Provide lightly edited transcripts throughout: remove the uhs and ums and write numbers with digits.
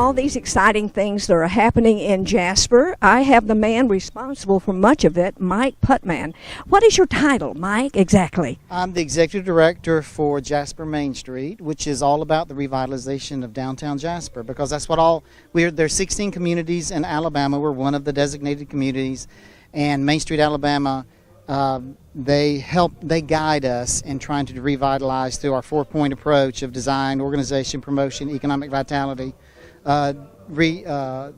all these exciting things that are happening in Jasper. I have the man responsible for much of it, Mike Putman. What is your title, Mike, exactly? I'm the executive director for Jasper Main Street, which is all about the revitalization of downtown Jasper, because that's what there's 16 communities in Alabama. We're one of the designated communities, and Main Street, Alabama, they guide us in trying to revitalize through our 4-point approach of design, organization, promotion, economic vitality, revitalize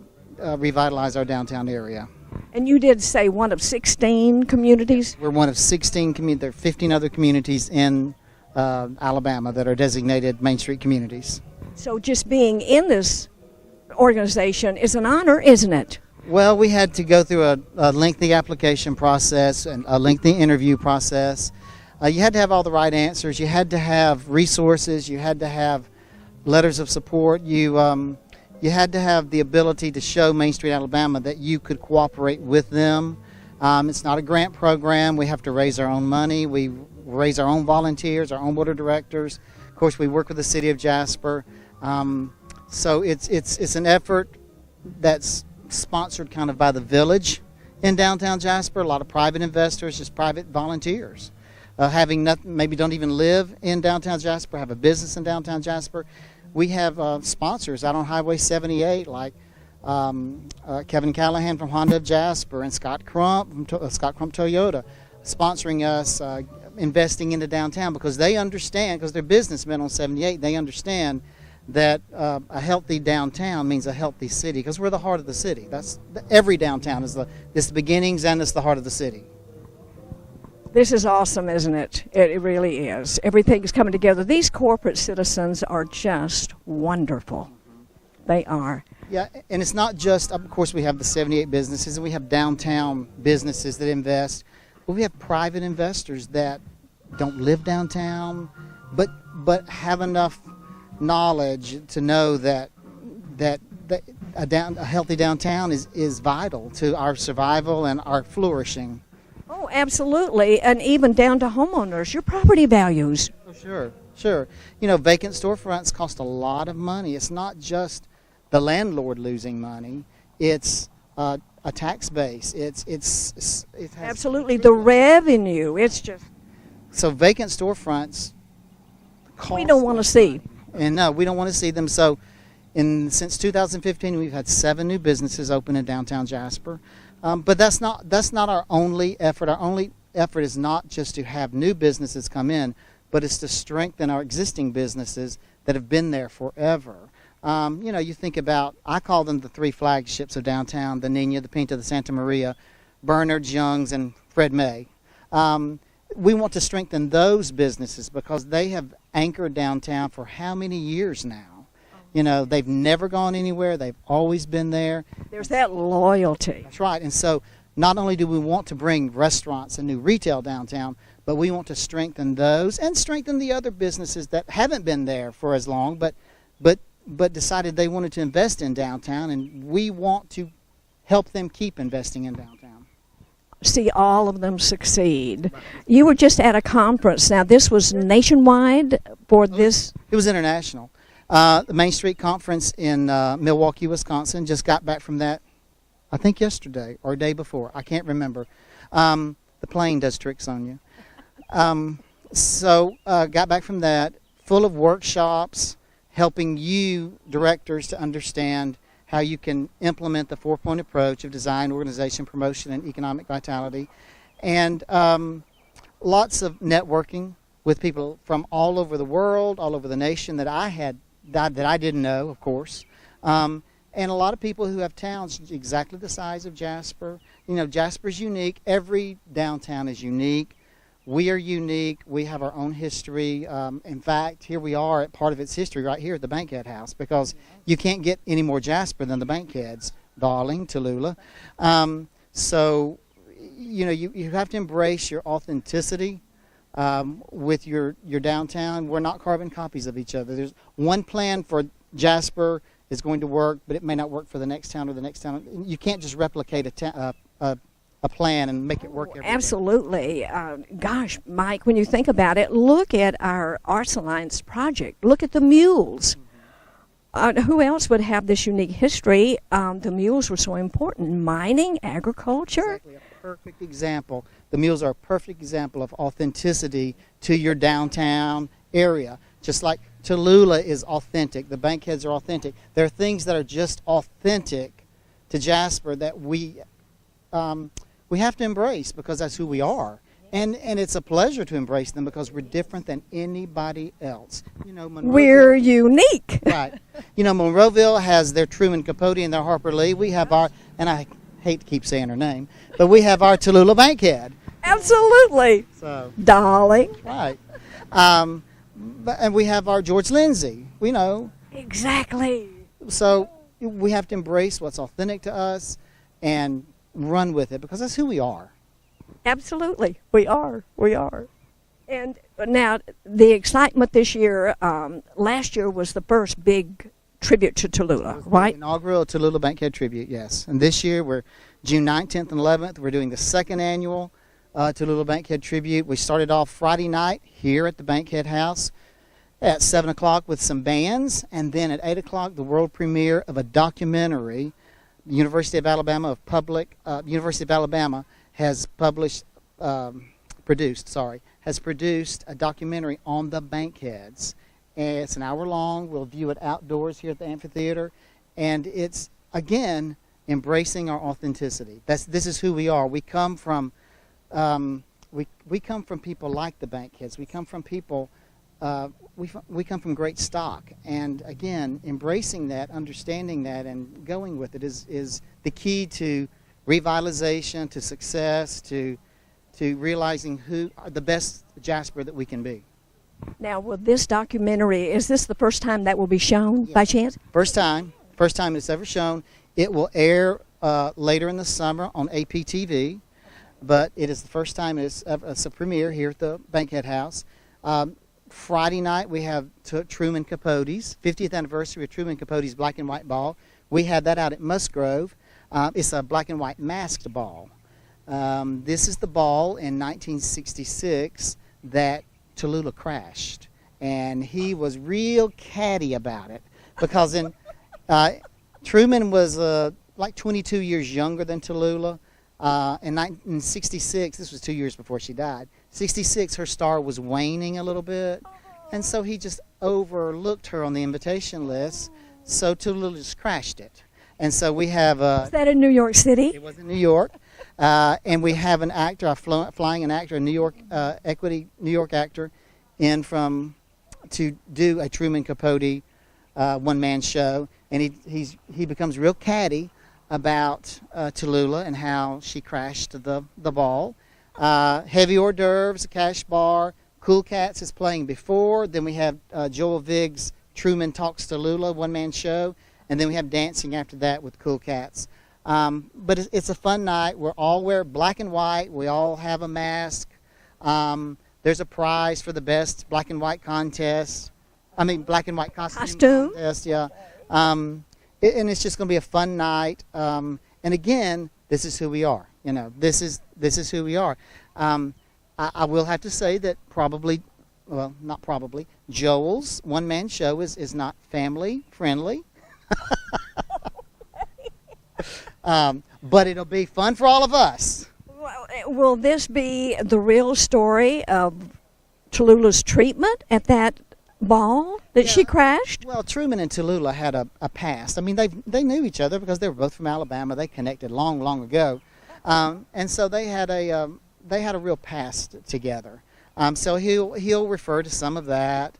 our downtown area. And you did say one of 16 communities? We're one of 16 communities. There are 15 other communities in Alabama that are designated Main Street communities. So just being in this organization is an honor, isn't it? Well, we had to go through a lengthy application process and a lengthy interview process. You had to have all the right answers. You had to have resources. You had to have letters of support. You had to have the ability to show Main Street, Alabama that you could cooperate with them. It's not a grant program. We have to raise our own money. We raise our own volunteers, our own board of directors. Of course, we work with the city of Jasper. So it's an effort that's sponsored kind of by the village in downtown Jasper. A lot of private investors, just private volunteers, having nothing, maybe don't even live in downtown Jasper, have a business in downtown Jasper. We have sponsors out on Highway 78 like Kevin Callahan from Honda of Jasper and Scott Crump from Toyota sponsoring us, investing into downtown, because they understand, because they're businessmen on 78, they understand that a healthy downtown means a healthy city, because we're the heart of the city. Every downtown is the beginnings and it's the heart of the city. This is awesome, isn't it? It really is. Everything's coming together. These corporate citizens are just wonderful. They are. Yeah, and it's not just, of course, we have the 78 businesses, and we have downtown businesses that invest, but we have private investors that don't live downtown, but have enough knowledge to know that a healthy downtown is vital to our survival and our flourishing. Oh, absolutely, and even down to homeowners, your property values. Oh, sure. You know, vacant storefronts cost a lot of money. It's not just the landlord losing money; it's a tax base. It has absolutely the revenue. It's just so vacant storefronts. We don't want to see. And no, we don't want to see them. So since 2015, we've had 7 new businesses open in downtown Jasper. But that's not our only effort. Our only effort is not just to have new businesses come in, but it's to strengthen our existing businesses that have been there forever. You think about, I call them the 3 flagships of downtown, the Nina, the Pinta, the Santa Maria, Bernard's, Young's, and Fred May. We want to strengthen those businesses because they have anchored downtown for how many years now? You know, they've never gone anywhere. They've always been there. There's that loyalty. That's right. And so not only do we want to bring restaurants and new retail downtown, but we want to strengthen those and strengthen the other businesses that haven't been there for as long, but decided they wanted to invest in downtown, and we want to help them keep investing in downtown. See all of them succeed. You were just at a conference. Now, this was nationwide for this? It was international. The Main Street Conference in Milwaukee, Wisconsin. Just got back from that, I think yesterday or day before. I can't remember. The plane does tricks on you. So got back from that, full of workshops, helping you directors to understand how you can implement the 4-point approach of design, organization, promotion, and economic vitality. And lots of networking with people from all over the world, all over the nation that I didn't know, of course. And a lot of people who have towns exactly the size of Jasper. You know, Jasper's unique. Every downtown is unique. We are unique. We have our own history. In fact, here we are at part of its history right here at the Bankhead House, because you can't get any more Jasper than the Bankheads, Darling, Tallulah. So, you know, you have to embrace your authenticity with your downtown. We're not carbon copies of each other. There's one plan for Jasper is going to work, but it may not work for the next town or the next town. You can't just replicate a plan and make it work everywhere. Absolutely. Gosh, Mike, when you think about it, look at our Arts Alliance project. Look at the mules. who else would have this unique history? The mules were so important. Mining, agriculture. Exactly, a perfect example. The mules are a perfect example of authenticity to your downtown area. Just like Tallulah is authentic, the Bankheads are authentic. There are things that are just authentic to Jasper that we have to embrace because that's who we are. And it's a pleasure to embrace them because we're different than anybody else. You know, We're unique. Right. You know, Monroeville has their Truman Capote and their Harper Lee. We have our, and I hate to keep saying her name, but we have our Tallulah Bankhead. Absolutely. So, darling. right. And we have our George Lindsay. We know. Exactly. So we have to embrace what's authentic to us and run with it because that's who we are. Absolutely. We are. We are. And now the excitement this year, last year was the first big tribute to Tallulah, right? The inaugural Tallulah Bankhead tribute, yes. And this year we're June 9th, 10th, and 11th. We're doing the second annual Tallulah Bankhead tribute. We started off Friday night here at the Bankhead House at 7 o'clock with some bands. And then at 8 o'clock, the world premiere of a documentary. University of Alabama has produced a documentary on the Bankheads. And it's an hour long. We'll view it outdoors here at the amphitheater. And it's, again, embracing our authenticity. This is who we are. We come from we come from people like the Bankheads. We come from people, we come from great stock. And again, embracing that, understanding that, and going with it is the key to revitalization, to success, to realizing who are the best Jasper that we can be. Now, with this documentary, is this the first time that will be shown by chance? First time it's ever shown. It will air later in the summer on APTV, but it is the first time it's a premiere here at the Bankhead House. Friday night we have Truman Capote's 50th anniversary of Truman Capote's Black and White Ball. We had that out at Musgrove. It's a black and white masked ball. This is the ball in 1966 that Tallulah crashed, and he was real catty about it because Truman was like 22 years younger than Tallulah. In 1966, this was 2 years before she died, 66, her star was waning a little bit, and so he just overlooked her on the invitation list, so Tallulah just crashed it. And so we have... Is that in New York City? It was in New York. And we have an actor, a flying an actor, a New York Equity New York actor, in to do a Truman Capote one-man show. And he becomes real catty about Tallulah and how she crashed the ball. Heavy hors d'oeuvres, a cash bar. Cool Cats is playing before. Then we have Joel Vigg's Truman Talks Tallulah one-man show. And then we have dancing after that with Cool Cats. But it's a fun night. We all wear black and white. We all have a mask. There's a prize for the best black and white contest. Black and white costume contest, yeah. And it's just going to be a fun night. And again, this is who we are. You know, this is who we are. I will have to say that not probably, Joel's one-man show is not family friendly. But it'll be fun for all of us. Will this be the real story of Tallulah's treatment at that ball that she crashed? Well, Truman and Tallulah had a past. I mean, they knew each other because they were both from Alabama. They connected long ago, and so they had a real past together. So he'll refer to some of that.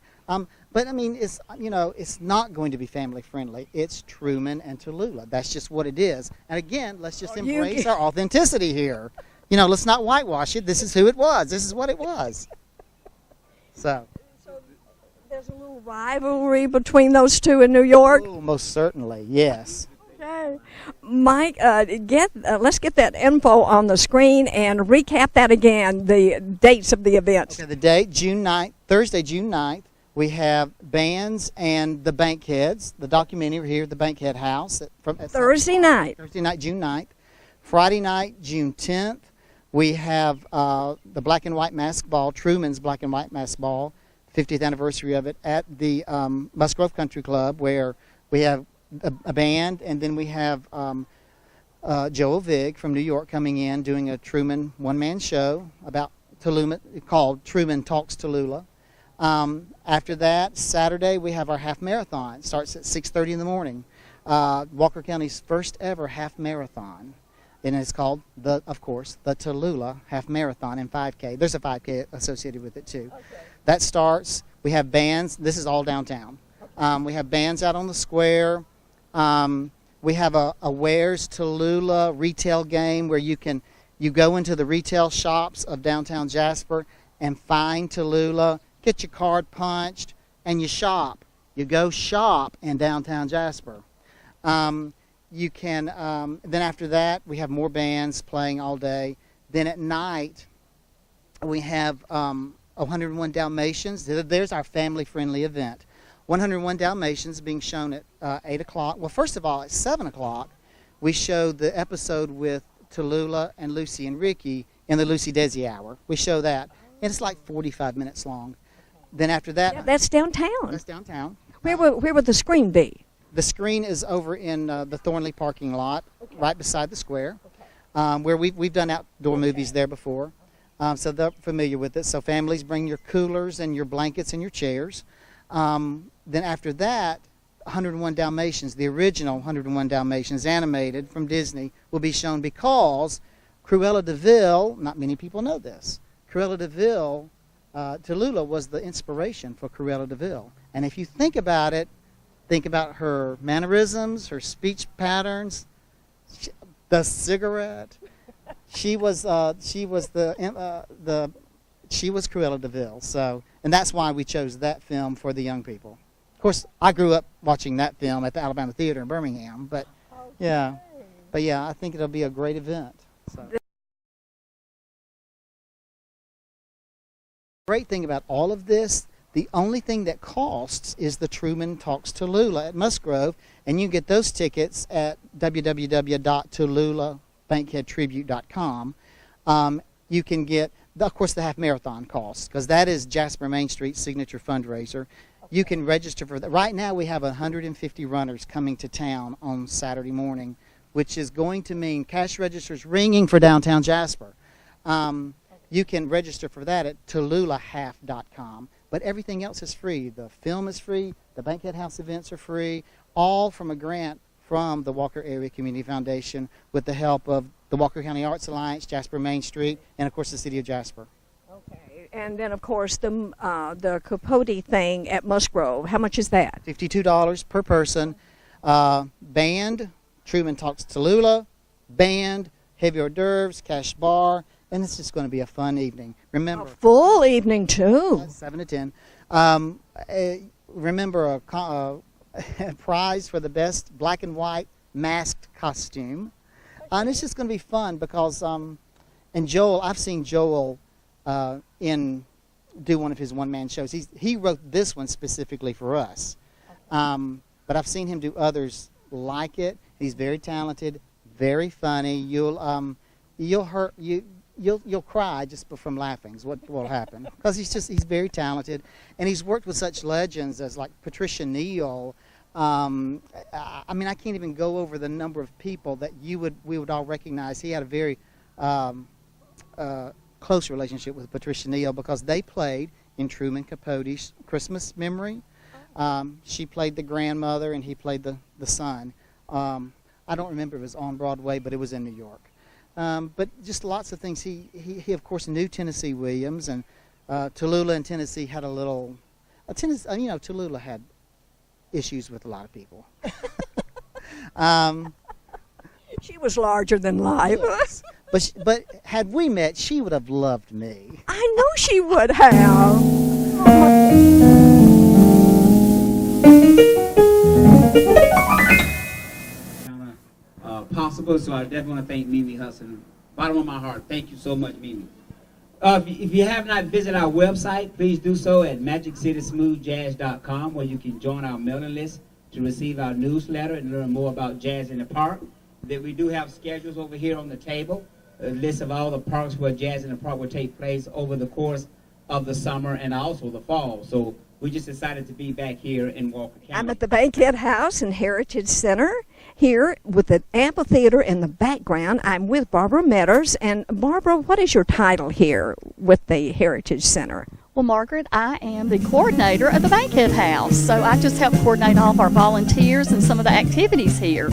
But I mean, it's not going to be family friendly. It's Truman and Tallulah. That's just what it is. And again, let's just embrace our authenticity here. You know, let's not whitewash it. This is who it was. This is what it was. So there's a little rivalry between those two in New York. Oh, most certainly, yes. Okay, Mike, let's get that info on the screen and recap that again. The dates of the events. Okay, the date June 9th, Thursday, June 9th. We have bands and the Bankheads, the documentary here at the Bankhead House. Thursday night, June 9th. Friday night, June 10th. We have the Black and White Mask Ball, Truman's Black and White Mask Ball, 50th anniversary of it, at the Musgrove Country Club, where We have a band, and then we have Joel Vig from New York coming in doing a Truman one-man show about Tallulah called Truman Talks Tallulah. After that, Saturday, we have our half marathon. It starts at 6:30 in the morning. Walker County's first ever half marathon. And it's called, of course, the Tallulah Half Marathon and 5K. There's a 5K associated with it, too. Okay. That starts, we have bands. This is all downtown. Okay. We have bands out on the square. We have a Where's Tallulah retail game where you go into the retail shops of downtown Jasper and find Tallulah, get your card punched, and you shop. You go shop in downtown Jasper. You can, then after that, we have more bands playing all day. Then at night, we have 101 Dalmatians. There's our family-friendly event. 101 Dalmatians being shown at 8 o'clock. Well, first of all, at 7 o'clock, we show the episode with Tallulah and Lucy and Ricky in the Lucy Desi Hour. We show that. And it's like 45 minutes long. Then after that... Yeah, that's downtown. That's downtown. Where would the screen be? The screen is over in the Thornley parking lot, okay, right beside the square, okay, where we've done outdoor movies there before. So they're familiar with it. So families, bring your coolers and your blankets and your chairs. Then after that, 101 Dalmatians, the original 101 Dalmatians animated from Disney, will be shown because Cruella de Vil, not many people know this, Cruella de Vil, Tallulah was the inspiration for Cruella de Vil. And if you think about it, think about her mannerisms, her speech patterns, the cigarette. She was Cruella de Vil. So, and that's why we chose that film for the young people. Of course, I grew up watching that film at the Alabama Theater in Birmingham. But yeah, I think it'll be a great event. So. The great thing about all of this, the only thing that costs is the Truman Talks Tallulah at Musgrove, and you can get those tickets at www.TallulahBankheadTribute.com. You can get, of course, the half marathon costs, because that is Jasper Main Street's signature fundraiser. You can register for that. Right now we have 150 runners coming to town on Saturday morning, which is going to mean cash registers ringing for downtown Jasper. You can register for that at TallulahHalf.com. But everything else is free. The film is free. The Bankhead House events are free, all from a grant from the Walker Area Community Foundation with the help of the Walker County Arts Alliance, Jasper Main Street, and, of course, the City of Jasper. Okay. And then, of course, the Capote thing at Musgrove. How much is that? $52 per person. Band, Truman Talks Tallulah, band, heavy hors d'oeuvres, cash bar, and it's just going to be a fun evening. Remember, a full evening too. 7 to 10. Remember a prize for the best black and white masked costume, and it's just going to be fun because and Joel, I've seen Joel do one of his one-man shows. He wrote this one specifically for us, but I've seen him do others like it. He's very talented, very funny. You'll cry just from laughing is what will happen, because he's very talented, and he's worked with such legends as like Patricia Neal. I mean, I can't even go over the number of people that we would all recognize. He had a very close relationship with Patricia Neal because they played in Truman Capote's Christmas Memory. She played the grandmother and he played the son. I don't remember if it was on Broadway, but it was in New York. But just lots of things. He of course knew Tennessee Williams, and Tallulah and Tennessee had a little. Tallulah had issues with a lot of people. She was larger than life. Yes. But had we met, she would have loved me. I know she would have. Possible, so I definitely want to thank Mimi Hudson. Bottom of my heart, thank you so much, Mimi. If you have not visited our website, please do so at MagicCitySmoothJazz.com, where you can join our mailing list to receive our newsletter and learn more about Jazz in the Park. That we do have schedules over here on the table, a list of all the parks where Jazz in the Park will take place over the course of the summer and also the fall. So we just decided to be back here in Walker County. I'm at the Bankhead House and Heritage Center here with the amphitheater in the background. I'm with Barbara Metters. And Barbara, what is your title here with the Heritage Center? Well, Margaret, I am the coordinator of the Bankhead House, so I just help coordinate all of our volunteers and some of the activities here.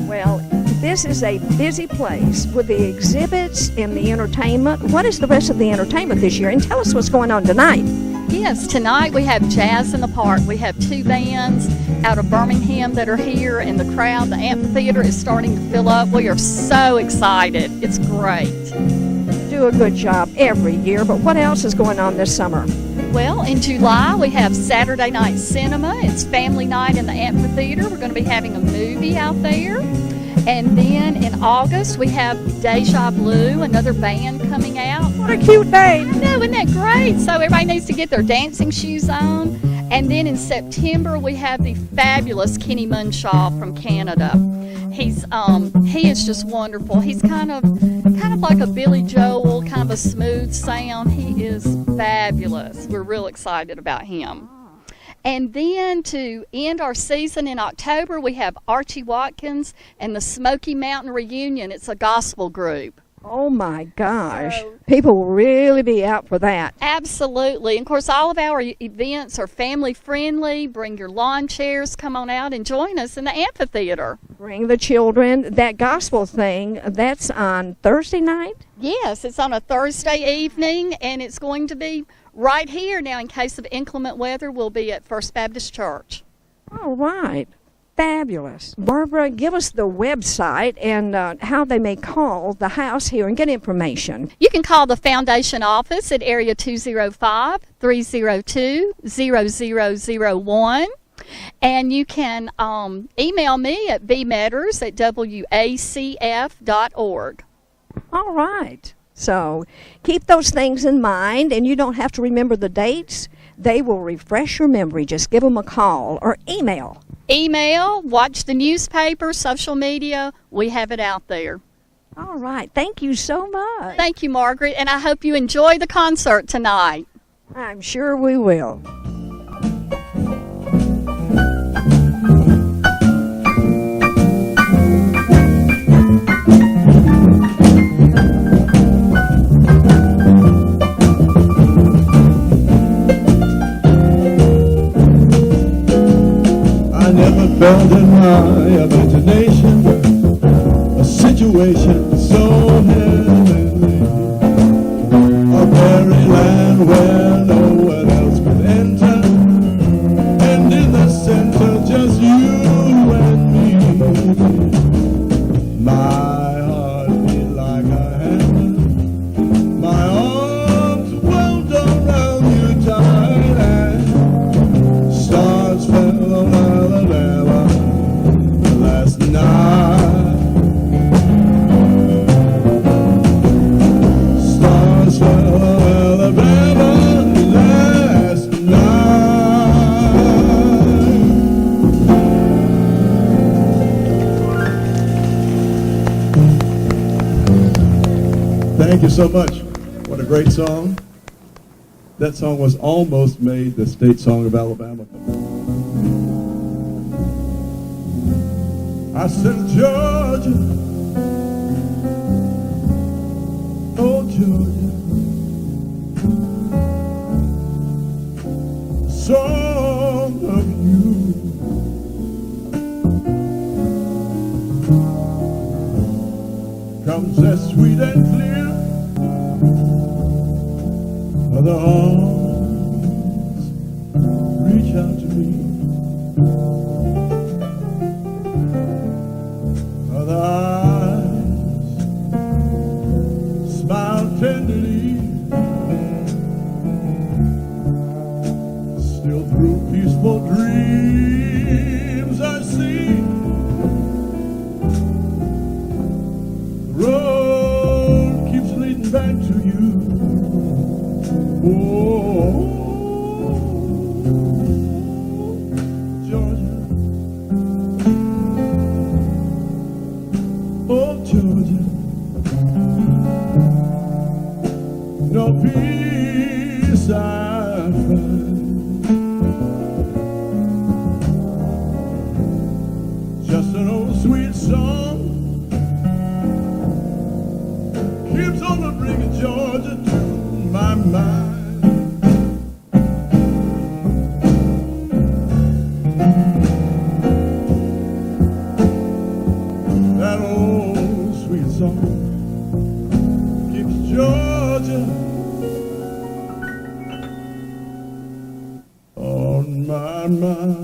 Well, this is a busy place with the exhibits and the entertainment. What is the rest of the entertainment this year? And tell us what's going on tonight. Yes, tonight we have Jazz in the Park. We have 2 bands out of Birmingham that are here, and the crowd, the amphitheater is starting to fill up. We are so excited. It's great. Do a good job every year, but what else is going on this summer? Well, in July we have Saturday Night Cinema. It's family night in the amphitheater. We're going to be having a movie out there. And then in August we have Deja Blue, another band coming out. What a cute name. I know, isn't that great? So everybody needs to get their dancing shoes on. And then in September we have the fabulous Kenny Munshaw from Canada. He is just wonderful. He's kind of like a Billy Joel, kind of a smooth sound. He is fabulous. We're real excited about him. And then to end our season in October, we have Archie Watkins and the Smoky Mountain Reunion. It's a gospel group. Oh my gosh. People will really be out for that. Absolutely. And of course, all of our events are family friendly. Bring your lawn chairs, come on out and join us in the amphitheater. Bring the children. That gospel thing, that's on Thursday night? Yes, it's on a Thursday evening, and it's going to be right here. Now, in case of inclement weather, we'll be at First Baptist Church. All right. Fabulous. Barbara, give us the website and how they may call the house here and get information. You can call the foundation office at area 205-302-0001. And you can email me at bmetters@wacf.org. All right. So keep those things in mind, and you don't have to remember the dates. They will refresh your memory. Just give them a call or email. Email, watch the newspaper, social media. We have it out there. All right. Thank you so much. Thank you, Margaret, and I hope you enjoy the concert tonight. I'm sure we will. Felt in my imagination a situation so heavenly, a very land where no one else could enter, and in the center just you and me. My heart beat like a hammer, my arms wound around you tight, and stars fell on Alabama last night. Stars fell on Alabama last night. Thank you so much. What a great song. That song was almost made the state song of Alabama. I said, Georgia, oh Georgia, the song of you comes as sweet and clear of the arms reach out to me. The eyes smile tenderly, still through peaceful dreams I see the road keeps leading back to you. Oh, Georgia. Oh, Georgia, no peace I find. Just an old sweet song keeps on bringing Georgia to my mind. That old sweet song keeps Georgia on my mind.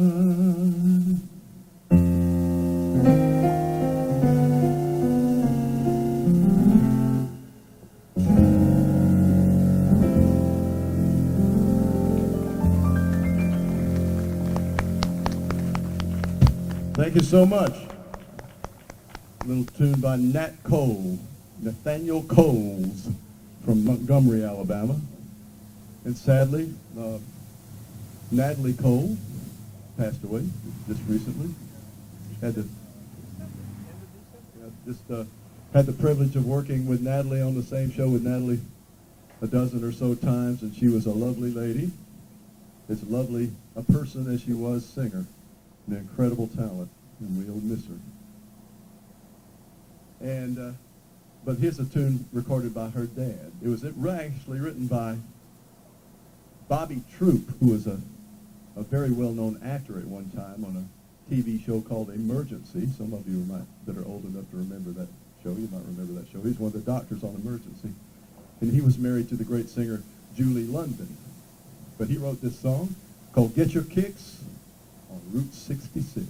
Thank you so much. A little tune by Nathaniel Coles from Montgomery, Alabama. And sadly, Natalie Cole passed away just recently. Had the privilege of working with Natalie on the same show with Natalie a dozen or so times, and she was a lovely lady, as lovely a person as she was singer, an incredible talent, and we'll miss her. And but here's a tune recorded by her dad. It was actually written by Bobby Troop, who was a very well-known actor at one time on a TV show called Emergency. Some of you that are old enough to remember that show, you might remember that show. He's one of the doctors on Emergency. And he was married to the great singer Julie London. But he wrote this song called Get Your Kicks on Route 66.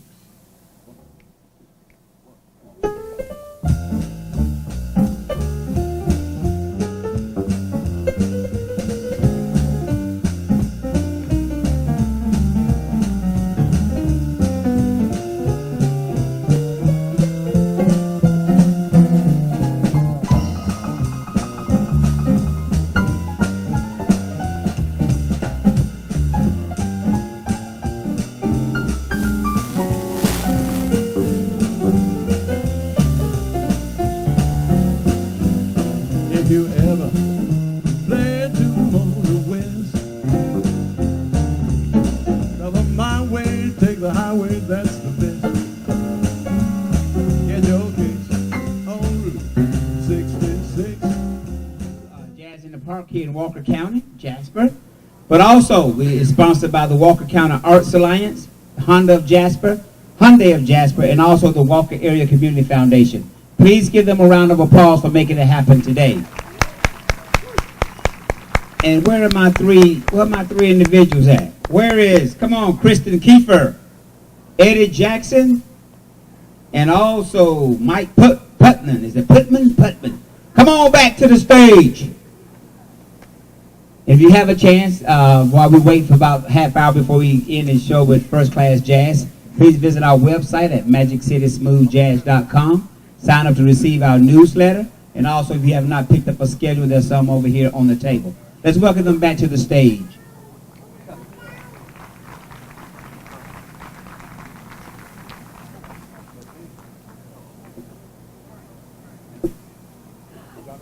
If you ever play to the west, never mind way, take the highway, that's the best. Get your kicks on Route 66. Jazz in the Park here in Walker County, Jasper. But also, it's sponsored by the Walker County Arts Alliance, Honda of Jasper, Hyundai of Jasper, and also the Walker Area Community Foundation. Please give them a round of applause for making it happen today. And where are my three individuals at? Where is, come on, Kristen Kiefer, Eddie Jackson, and also Mike Putman. Is it Putman? Putman. Come on back to the stage. If you have a chance, while we wait for about a half hour before we end the show with First Class Jazz, please visit our website at MagicCitySmoothJazz.com. Sign up to receive our newsletter. And also, if you have not picked up a schedule, there's some over here on the table. Let's welcome them back to the stage.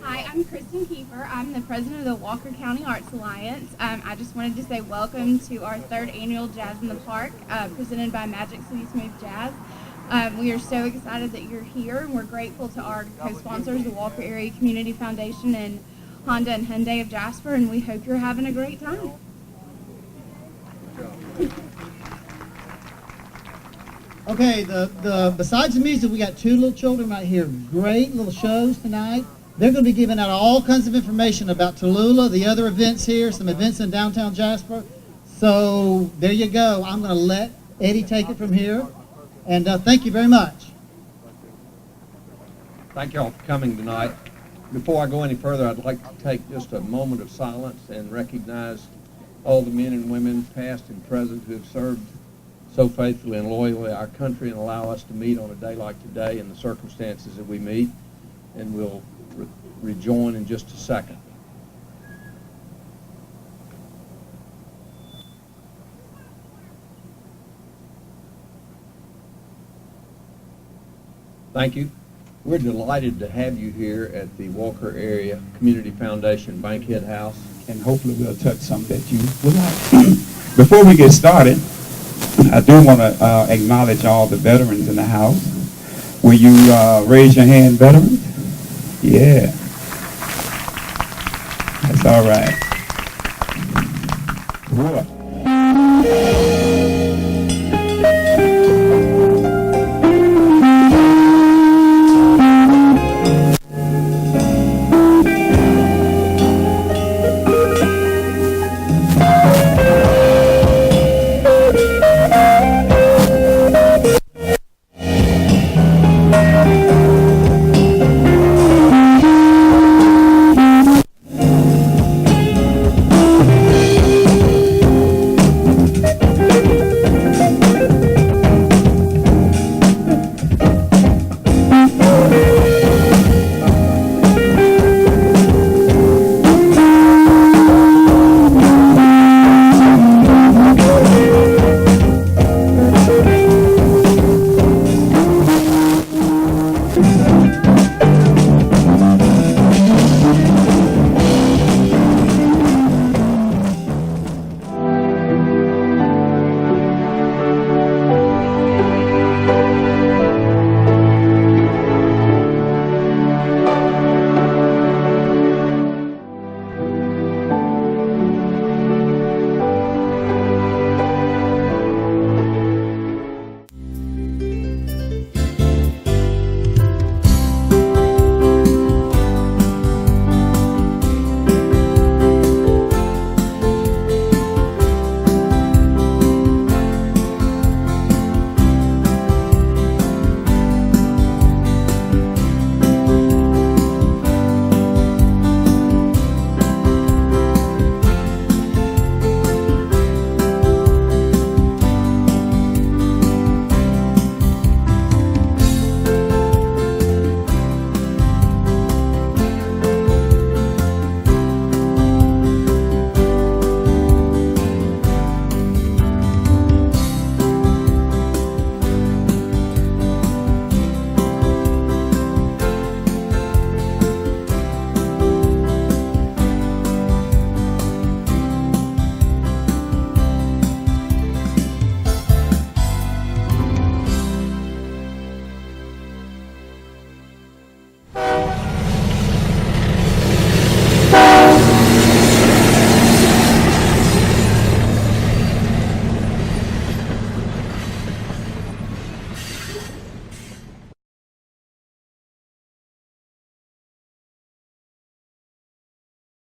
Hi, I'm Kristen Kiefer. I'm the president of the Walker County Arts Alliance. I just wanted to say welcome to our third annual Jazz in the Park, presented by Magic City Smooth Jazz. We are so excited that you're here, and we're grateful to our co-sponsors, the Walker Area Community Foundation and Honda and Hyundai of Jasper, and we hope you're having a great time. Okay, besides the music, we got two little children right here. Great little shows tonight. They're going to be giving out all kinds of information about Tallulah, the other events here, some events in downtown Jasper. So there you go. I'm going to let Eddie take it from here. And thank you very much. Thank you all for coming tonight. Before I go any further, I'd like to take just a moment of silence and recognize all the men and women, past and present, who have served so faithfully and loyally our country and allow us to meet on a day like today in the circumstances that we meet. And we'll rejoin in just a second. Thank you. We're delighted to have you here at the Walker Area Community Foundation Bankhead House. and hopefully we'll touch some that you would like. Before we get started, I do want to acknowledge all the veterans in the house. Will you raise your hand, veterans? Yeah. That's all right. Boy.